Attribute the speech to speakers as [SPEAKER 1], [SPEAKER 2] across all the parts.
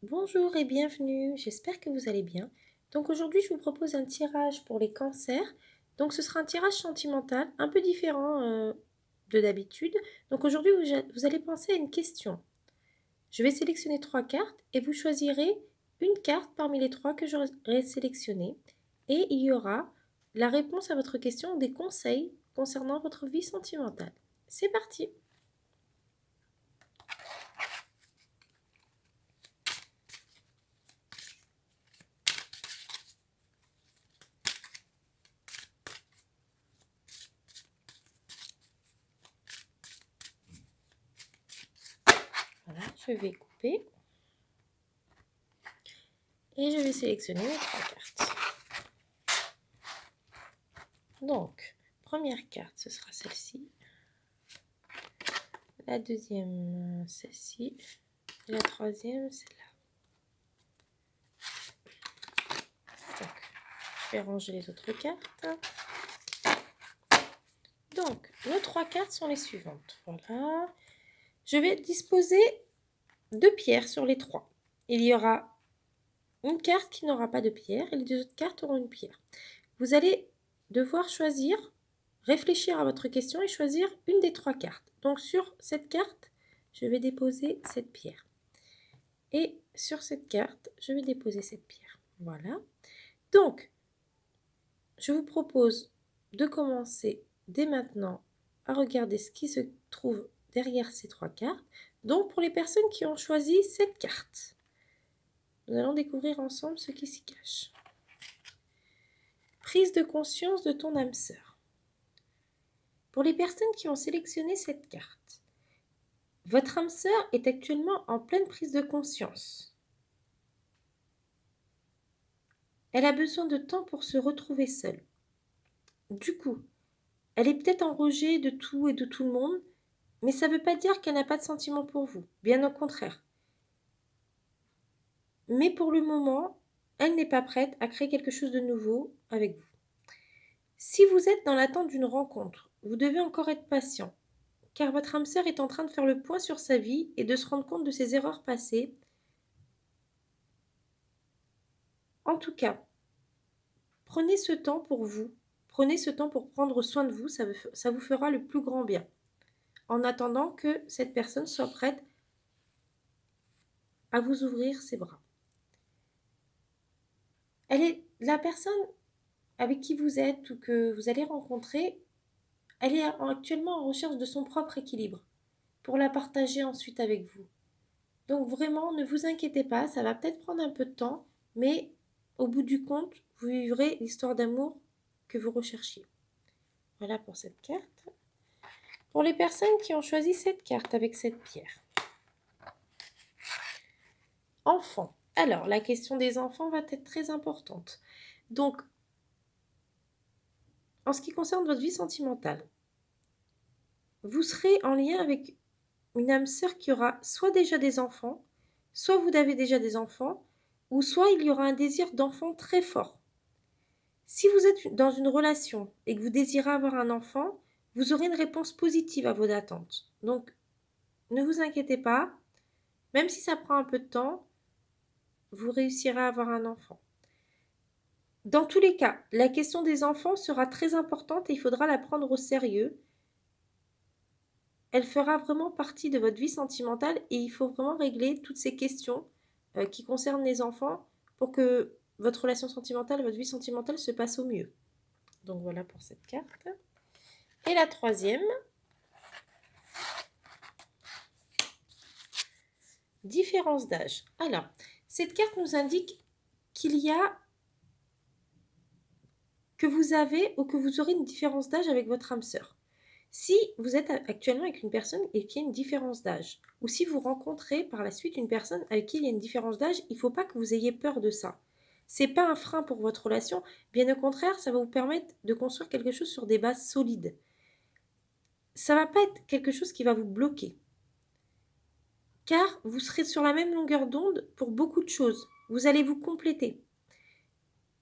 [SPEAKER 1] Bonjour et bienvenue, j'espère que vous allez bien. Donc aujourd'hui je vous propose un tirage pour les cancers. Donc ce sera un tirage sentimental un peu différent de d'habitude. Donc aujourd'hui vous allez penser à une question. Je vais sélectionner 3 cartes et vous choisirez une carte parmi les 3 que j'aurai sélectionnées. Et il y aura la réponse à votre question ou des conseils concernant votre vie sentimentale. C'est parti! Voilà, je vais couper. Et je vais sélectionner mes 3 cartes. Donc, première carte, ce sera celle-ci. La deuxième, celle-ci. Et la troisième, celle-là. Donc, je vais ranger les autres cartes. Donc, nos 3 cartes sont les suivantes. Voilà. Je vais disposer 2 pierres sur les 3. Il y aura une carte qui n'aura pas de pierre et les 2 autres cartes auront une pierre. Vous allez devoir choisir, réfléchir à votre question et choisir une des 3 cartes. Donc sur cette carte, je vais déposer cette pierre. Et sur cette carte, je vais déposer cette pierre. Voilà. Donc, je vous propose de commencer dès maintenant à regarder ce qui se trouve derrière ces 3 cartes. Donc pour les personnes qui ont choisi cette carte, nous allons découvrir ensemble ce qui s'y cache. Prise de conscience de ton âme sœur. Pour les personnes qui ont sélectionné cette carte, votre âme sœur est actuellement en pleine prise de conscience. Elle a besoin de temps pour se retrouver seule. Du coup, elle est peut-être en rejet de tout et de tout le monde, mais ça ne veut pas dire qu'elle n'a pas de sentiment pour vous, bien au contraire. Mais pour le moment, elle n'est pas prête à créer quelque chose de nouveau avec vous. Si vous êtes dans l'attente d'une rencontre, vous devez encore être patient, car votre âme sœur est en train de faire le point sur sa vie et de se rendre compte de ses erreurs passées. En tout cas, prenez ce temps pour vous, prenez ce temps pour prendre soin de vous, ça vous fera le plus grand bien, en attendant que cette personne soit prête à vous ouvrir ses bras. La personne avec qui vous êtes ou que vous allez rencontrer, elle est actuellement en recherche de son propre équilibre pour la partager ensuite avec vous. Donc vraiment, ne vous inquiétez pas, ça va peut-être prendre un peu de temps, mais au bout du compte, vous vivrez l'histoire d'amour que vous recherchiez. Voilà pour cette carte. Pour les personnes qui ont choisi cette carte avec cette pierre. Enfants. Alors, la question des enfants va être très importante. Donc, en ce qui concerne votre vie sentimentale, vous serez en lien avec une âme sœur qui aura soit déjà des enfants, soit vous avez déjà des enfants, ou soit il y aura un désir d'enfant très fort. Si vous êtes dans une relation et que vous désirez avoir un enfant, vous aurez une réponse positive à vos attentes. Donc, ne vous inquiétez pas, même si ça prend un peu de temps, vous réussirez à avoir un enfant. Dans tous les cas, la question des enfants sera très importante et il faudra la prendre au sérieux. Elle fera vraiment partie de votre vie sentimentale et il faut vraiment régler toutes ces questions qui concernent les enfants pour que votre relation sentimentale, votre vie sentimentale se passe au mieux. Donc voilà pour cette carte. Et la troisième, différence d'âge. Alors, cette carte nous indique qu'il y a que vous avez ou que vous aurez une différence d'âge avec votre âme sœur. Si vous êtes actuellement avec une personne et qu'il y a une différence d'âge, ou si vous rencontrez par la suite une personne avec qui il y a une différence d'âge, il ne faut pas que vous ayez peur de ça. Ce n'est pas un frein pour votre relation, bien au contraire, ça va vous permettre de construire quelque chose sur des bases solides. Ça ne va pas être quelque chose qui va vous bloquer, car vous serez sur la même longueur d'onde pour beaucoup de choses. Vous allez vous compléter.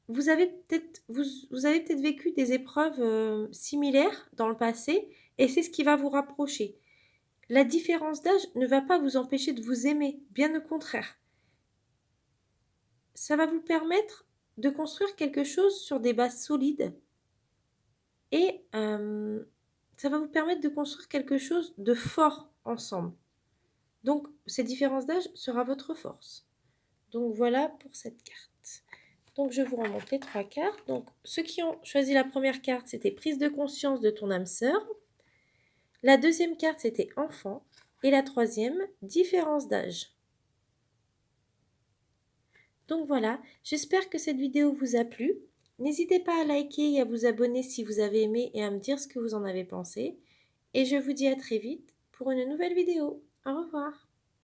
[SPEAKER 1] Vous avez peut-être vécu des épreuves similaires dans le passé et c'est ce qui va vous rapprocher. La différence d'âge ne va pas vous empêcher de vous aimer, bien au contraire. ça va vous permettre de construire quelque chose sur des bases solides et ça va vous permettre de construire quelque chose de fort ensemble. Donc, cette différence d'âge sera votre force. Donc, voilà pour cette carte. Donc, je vous remonte les 3 cartes. Donc, ceux qui ont choisi la première carte, c'était prise de conscience de ton âme sœur. La deuxième carte, c'était enfant. Et la troisième, différence d'âge. Donc voilà, j'espère que cette vidéo vous a plu. N'hésitez pas à liker et à vous abonner si vous avez aimé et à me dire ce que vous en avez pensé. Et je vous dis à très vite pour une nouvelle vidéo. Au revoir.